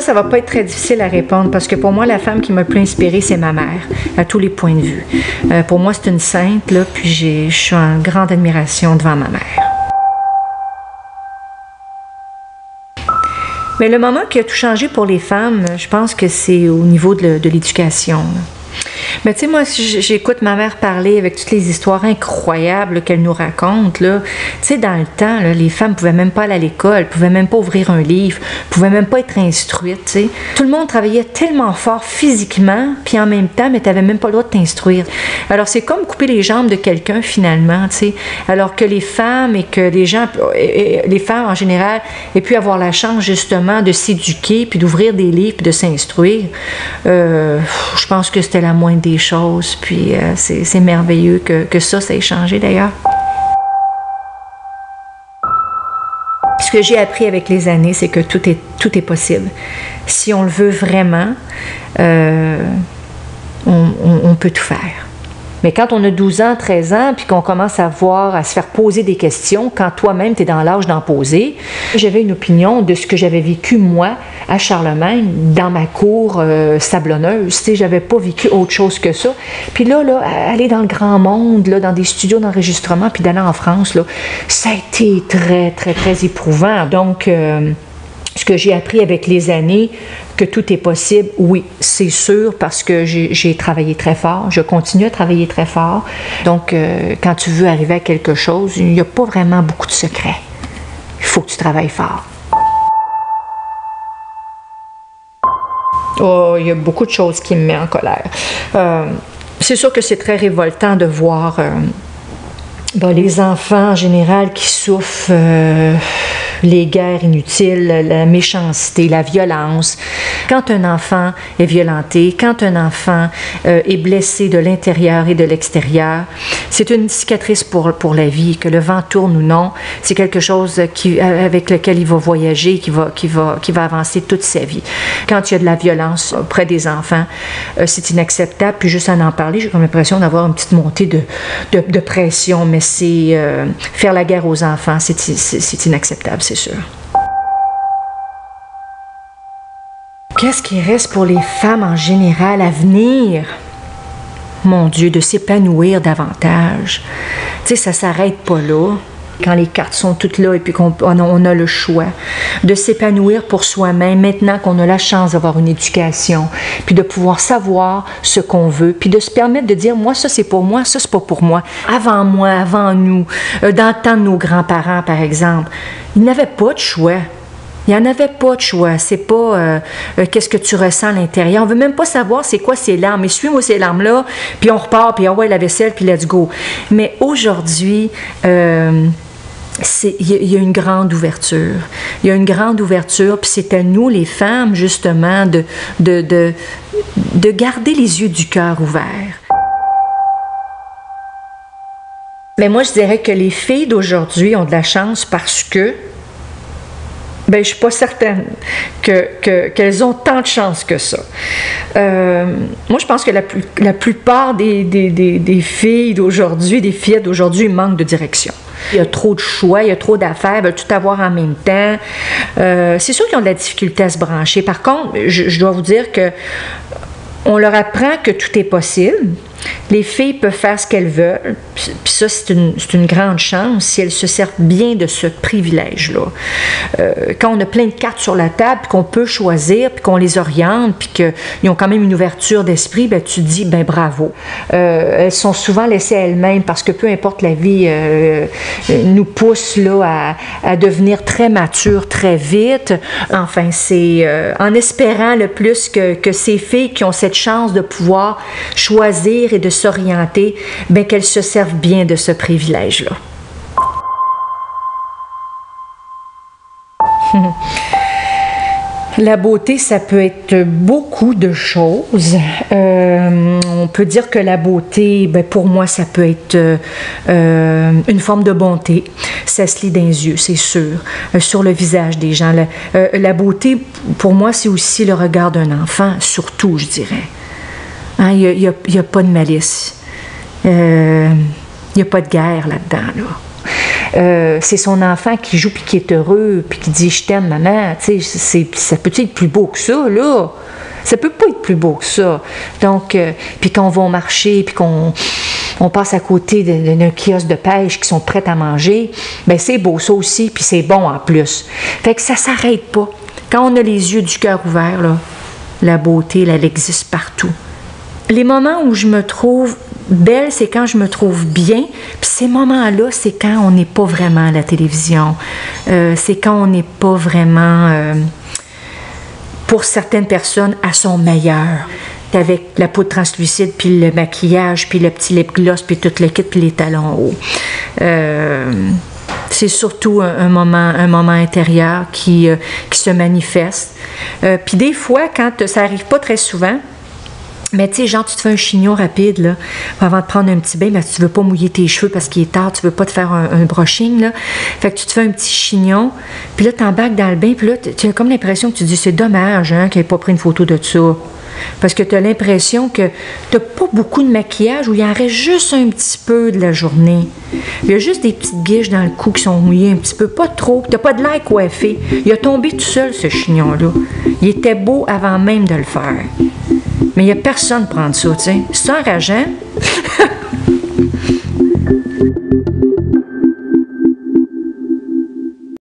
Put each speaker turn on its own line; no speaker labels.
ça va pas être très difficile à répondre parce que pour moi, la femme qui m'a le plus inspirée, c'est ma mère, à tous les points de vue. Pour moi, c'est une sainte, là, puis je suis en grande admiration devant ma mère. Mais le moment qui a tout changé pour les femmes, je pense que c'est au niveau de l'éducation. Mais tu sais, moi, si j'écoute ma mère parler avec toutes les histoires incroyables qu'elle nous raconte, là, tu sais, dans le temps, là, les femmes ne pouvaient même pas aller à l'école, ne pouvaient même pas ouvrir un livre, ne pouvaient même pas être instruites, tu sais. Tout le monde travaillait tellement fort physiquement, puis en même temps, mais tu n'avais même pas le droit de t'instruire. Alors, c'est comme couper les jambes de quelqu'un, finalement, tu sais. Alors que les femmes et que les femmes en général, aient pu avoir la chance, justement, de s'éduquer, puis d'ouvrir des livres, puis de s'instruire, je pense que c'était la moindre des choses, puis c'est merveilleux que ça ait changé d'ailleurs. Ce que j'ai appris avec les années, c'est que tout est possible. Si on le veut vraiment, on peut tout faire. Mais quand on a 12 ans, 13 ans, puis qu'on commence à se faire poser des questions, quand toi-même, tu es dans l'âge d'en poser, j'avais une opinion de ce que j'avais vécu, moi, à Charlemagne, dans ma cour sablonneuse. Tu sais, j'avais pas vécu autre chose que ça. Puis là, aller dans le grand monde, là, dans des studios d'enregistrement, puis d'aller en France, là, ça a été très, très, très éprouvant. Donc, ce que j'ai appris avec les années, que tout est possible, oui, c'est sûr, parce que j'ai travaillé très fort, je continue à travailler très fort. Donc, quand tu veux arriver à quelque chose, il n'y a pas vraiment beaucoup de secrets. Il faut que tu travailles fort. Oh, il y a beaucoup de choses qui me mettent en colère. C'est sûr que c'est très révoltant de voir les enfants en général qui souffrent, les guerres inutiles, la méchanceté, la violence. Quand un enfant est violenté, quand un enfant est blessé de l'intérieur et de l'extérieur, c'est une cicatrice pour la vie, que le vent tourne ou non. C'est quelque chose avec lequel il va voyager, qui va avancer toute sa vie. Quand il y a de la violence auprès des enfants, c'est inacceptable. Puis juste en parler, j'ai comme l'impression d'avoir une petite montée de pression. Mais c'est faire la guerre aux enfants, c'est inacceptable, c'est sûr. Qu'est-ce qui reste pour les femmes en général à venir? Mon Dieu, de s'épanouir davantage. Tu sais, ça s'arrête pas là. Quand les cartes sont toutes là et puis qu'on a le choix de s'épanouir pour soi-même, maintenant qu'on a la chance d'avoir une éducation, puis de pouvoir savoir ce qu'on veut, puis de se permettre de dire, moi, ça c'est pour moi, ça c'est pas pour moi. Avant moi, avant nous, dans le temps de nos grands-parents, par exemple, ils n'avaient pas de choix. Il n'y en avait pas de choix. C'est pas qu'est-ce que tu ressens à l'intérieur. On veut même pas savoir c'est quoi ces larmes. Mais suis-moi ces larmes-là, puis on repart, puis ouais, la vaisselle, puis let's go. Mais aujourd'hui, il y a une grande ouverture. Il y a une grande ouverture, puis c'est à nous, les femmes, justement, de garder les yeux du cœur ouverts. Mais moi, je dirais que les filles d'aujourd'hui ont de la chance parce que je ne suis pas certaine qu'elles ont tant de chance que ça. Moi, je pense que la plupart des filles d'aujourd'hui, des fillettes d'aujourd'hui, manquent de direction. Il y a trop de choix, il y a trop d'affaires, veulent tout avoir en même temps. C'est sûr qu'ils ont de la difficulté à se brancher. Par contre, je dois vous dire que on leur apprend que tout est possible. Les filles peuvent faire ce qu'elles veulent. Puis ça, c'est une grande chance si elles se servent bien de ce privilège-là. Quand on a plein de cartes sur la table, puis qu'on peut choisir, puis qu'on les oriente, puis qu'ils ont quand même une ouverture d'esprit, tu te dis, bravo. Elles sont souvent laissées à elles-mêmes parce que peu importe la vie nous pousse là, à devenir très matures très vite. Enfin, c'est en espérant le plus que ces filles qui ont cette chance de pouvoir choisir et de s'orienter, qu'elles se servent bien de ce privilège-là. La beauté, ça peut être beaucoup de choses. On peut dire que la beauté, pour moi, ça peut être une forme de bonté. Ça se lit dans les yeux, c'est sûr, sur le visage des gens. La beauté, pour moi, c'est aussi le regard d'un enfant, surtout, je dirais. Hein, il n'y a pas de malice. Il n'y a pas de guerre là-dedans, là. c'est son enfant qui joue puis qui est heureux puis qui dit « je t'aime, maman », tu sais, ça peut être plus beau que ça, là. Ça peut pas être plus beau que ça. Donc, puis quand on va au marché puis qu'on passe à côté d'un kiosque de pêche qui sont prêts à manger, bien c'est beau ça aussi, puis c'est bon en plus. Fait que ça s'arrête pas. Quand on a les yeux du cœur ouverts, là, la beauté, là, elle existe partout. Les moments où je me trouve belle, c'est quand je me trouve bien. Puis ces moments-là, c'est quand on n'est pas vraiment à la télévision. C'est quand on n'est pas vraiment, pour certaines personnes, à son meilleur. Avec la poudre translucide, puis le maquillage, puis le petit lip gloss, puis tout le kit, puis les talons hauts. C'est surtout un moment intérieur qui se manifeste. Puis des fois, quand ça arrive pas très souvent, mais tu sais, genre, tu te fais un chignon rapide, là, avant de prendre un petit bain, mais tu veux pas mouiller tes cheveux parce qu'il est tard, tu veux pas te faire un brushing, là. Fait que tu te fais un petit chignon, puis là, t'embarques dans le bain, puis là, tu as comme l'impression que tu dis, c'est dommage, hein, qu'il ait pas pris une photo de ça. Parce que tu as l'impression que tu n'as pas beaucoup de maquillage ou il en reste juste un petit peu de la journée. Il y a juste des petites guiches dans le cou qui sont mouillées un petit peu, pas trop. Tu n'as pas de l'air coiffé. Il a tombé tout seul, ce chignon-là. Il était beau avant même de le faire. Mais il n'y a personne pour prendre ça, tu sais. C'est enrageant.